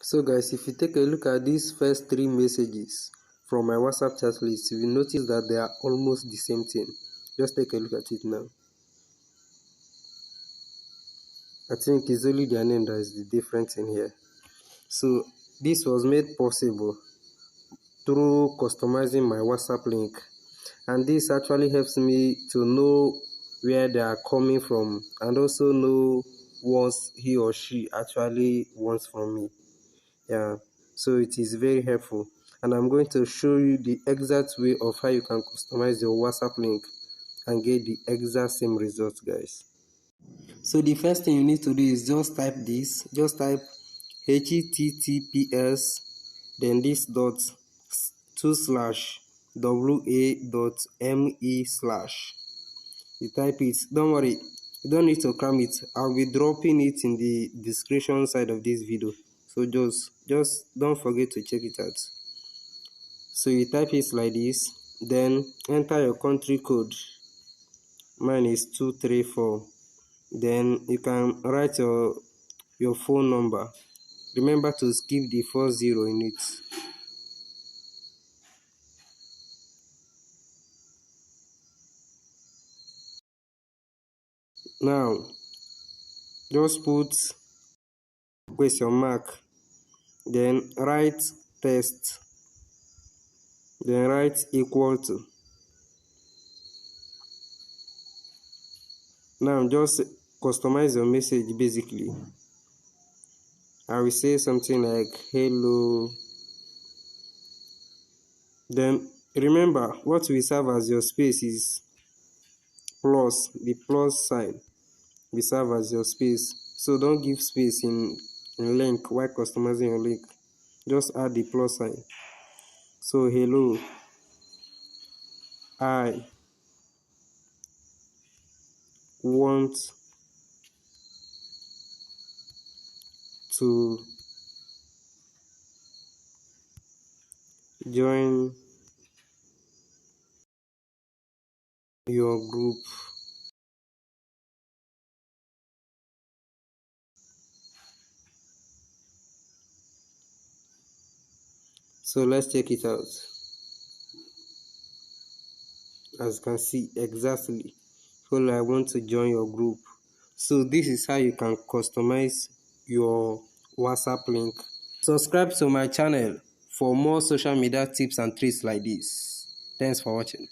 So guys, if you take a look at these first 3 messages from my WhatsApp chat list, you will notice that they are almost the same thing. Just take a look at it now. I think it's only their name that is the difference in here. So this was made possible through customizing my WhatsApp link, and this actually helps me to know where they are coming from and also know what he or she actually wants from me. Yeah, so it is very helpful, and I'm going to show you the exact way of how you can customize your WhatsApp link and get the exact same results, guys. So the first thing you need to do is just type https then this dot 2/wa.me/. You type it. Don't worry, you don't need to cram it. I'll be dropping it in the description side of this video, so just don't forget to check it out. So you type it like this, then enter your country code. Mine is 234. Then you can write your phone number. Remember to skip the 40 in it. Now just put question mark, then write test, then write equal to. Now just customize your message. Basically, I will say something like hello. Then remember, what will serve as your space is plus. The plus sign will serve as your space, so don't give space in link while customizing your link. Just add the plus sign. So hello, I want to join your group. So let's check it out. As you can see, exactly, so I want to join your group. So this is how you can customize your WhatsApp link. Subscribe to my channel for more social media tips and tricks like this. Thanks for watching.